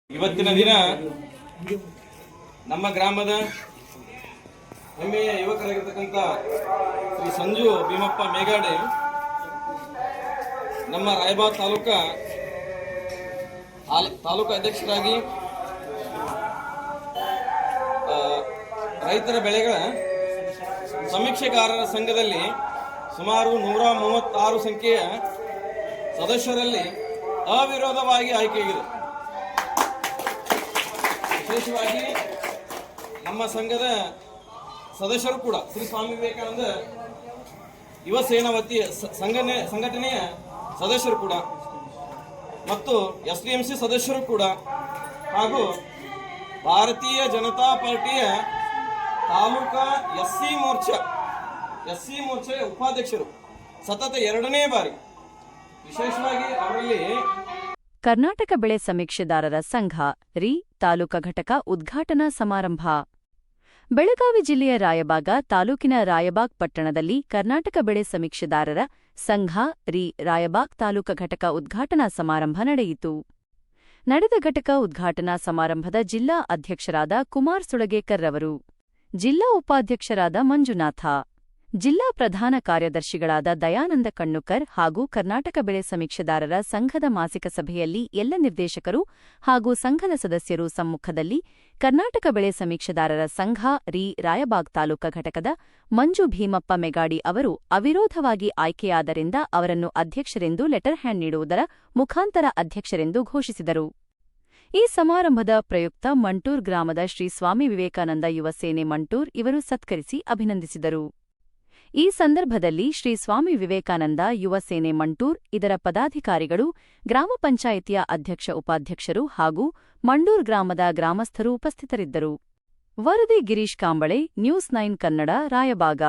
ಇವತ್ತಿನ ದಿನ ನಮ್ಮ ಗ್ರಾಮದ ಹೆಮ್ಮೆಯ ಯುವಕರಾಗಿರ್ತಕ್ಕಂಥ ಶ್ರೀ ಸಂಜು ಭೀಮಪ್ಪ ಮೇಗಾಡೆ ನಮ್ಮ ರಾಯಬಾಗ್ ತಾಲೂಕು ಅಧ್ಯಕ್ಷರಾಗಿ ರೈತರ ಬೆಳೆಗಳ ಸಮೀಕ್ಷೆಗಾರರ ಸಂಘದಲ್ಲಿ ಸುಮಾರು 136 ಸಂಖ್ಯೆಯ ಸದಸ್ಯರಲ್ಲಿ ಅವಿರೋಧವಾಗಿ ಆಯ್ಕೆಯಾಗಿದೆ. ವಿಶೇಷವಾಗಿ ನಮ್ಮ ಸಂಘದ ಸದಸ್ಯರು ಕೂಡ ಶ್ರೀ ಸ್ವಾಮಿ ವಿವೇಕಾನಂದ ಯುವ ಸೇನಾ ವತಿಯ ಸಂಘಟನೆಯ ಸದಸ್ಯರು ಕೂಡ ಮತ್ತು SDMC ಸದಸ್ಯರು ಕೂಡ ಹಾಗೂ ಭಾರತೀಯ ಜನತಾ ಪಾರ್ಟಿಯ ತಾಲೂಕಾ ಎಸ್ಸಿ ಮೋರ್ಚಾ ಉಪಾಧ್ಯಕ್ಷರು ಸತತ 2ನೇ ಬಾರಿ. ವಿಶೇಷವಾಗಿ ಅವರಲ್ಲಿ ಕರ್ನಾಟಕ ಬೆಳೆ ಸಮೀಕ್ಷೆದಾರರ ಸಂಘ ರಿ ತಾಲೂಕಾ ಘಟಕ ಉದ್ಘಾಟನಾ ಸಮಾರಂಭ. ಬೆಳಗಾವಿ ಜಿಲ್ಲೆಯ ರಾಯಬಾಗ ತಾಲೂಕಿನ ರಾಯಬಾಗ್ ಪಟ್ಟಣದಲ್ಲಿ ಕರ್ನಾಟಕ ಬೆಳೆ ಸಮೀಕ್ಷೆದಾರರ ಸಂಘ ರಿ ರಾಯಬಾಗ್ ತಾಲೂಕಾ ಘಟಕ ಉದ್ಘಾಟನಾ ಸಮಾರಂಭ ನಡೆಯಿತು. ನಡೆದ ಘಟಕ ಉದ್ಘಾಟನಾ ಸಮಾರಂಭದ ಜಿಲ್ಲಾ ಅಧ್ಯಕ್ಷರಾದ ಕುಮಾರ್ ಸುಳಗೇಕರ್ ರವರು, ಜಿಲ್ಲಾ ಉಪಾಧ್ಯಕ್ಷರಾದ ಮಂಜುನಾಥ, ಜಿಲ್ಲಾ ಪ್ರಧಾನ ಕಾರ್ಯದರ್ಶಿಗಳಾದ ದಯಾನಂದ ಕಣ್ಣುಕರ್ ಹಾಗೂ ಕರ್ನಾಟಕ ಬೆಳೆ ಸಮೀಕ್ಷೆದಾರರ ಸಂಘದ ಮಾಸಿಕ ಸಭೆಯಲ್ಲಿ ಎಲ್ಲ ನಿರ್ದೇಶಕರು ಹಾಗೂ ಸಂಘದ ಸದಸ್ಯರು ಸಮ್ಮುಖದಲ್ಲಿ ಕರ್ನಾಟಕ ಬೆಳೆ ಸಮೀಕ್ಷೆದಾರರ ಸಂಘ ರಿ ರಾಯಬಾಗ್ ತಾಲೂಕಾ ಘಟಕದ ಮಂಜು ಭೀಮಪ್ಪ ಮೇಗಾಡಿ ಅವರು ಅವಿರೋಧವಾಗಿ ಆಯ್ಕೆಯಾದರಿಂದ ಅವರನ್ನು ಅಧ್ಯಕ್ಷರೆಂದು ಲೆಟರ್ ಹ್ಯಾಂಡ್ ನೀಡುವುದರ ಮುಖಾಂತರ ಅಧ್ಯಕ್ಷರೆಂದು ಘೋಷಿಸಿದರು. ಈ ಸಮಾರಂಭದ ಪ್ರಯುಕ್ತ ಮಂಟೂರ್ ಗ್ರಾಮದ ಶ್ರೀ ಸ್ವಾಮಿ ವಿವೇಕಾನಂದ ಯುವ ಸೇನೆ ಮಂಟೂರ್ ಇವರು ಸತ್ಕರಿಸಿ ಅಭಿನಂದಿಸಿದರು. ಈ ಸಂದರ್ಭದಲ್ಲಿ ಶ್ರೀ ಸ್ವಾಮಿ ವಿವೇಕಾನಂದ ಯುವ ಸೇನೆ ಮಂಟೂರ್ ಇದರ ಪದಾಧಿಕಾರಿಗಳು, ಗ್ರಾಮ ಪಂಚಾಯಿತಿಯ ಅಧ್ಯಕ್ಷ ಉಪಾಧ್ಯಕ್ಷರು ಹಾಗೂ ಮಂಡೂರ್ ಗ್ರಾಮದ ಗ್ರಾಮಸ್ಥರು ಉಪಸ್ಥಿತರಿದ್ದರು. ವರದಿ ಗಿರೀಶ್ ಕಾಂಬಳೆ, ನ್ಯೂಸ್ 9 ಕನ್ನಡ, ರಾಯಬಾಗ.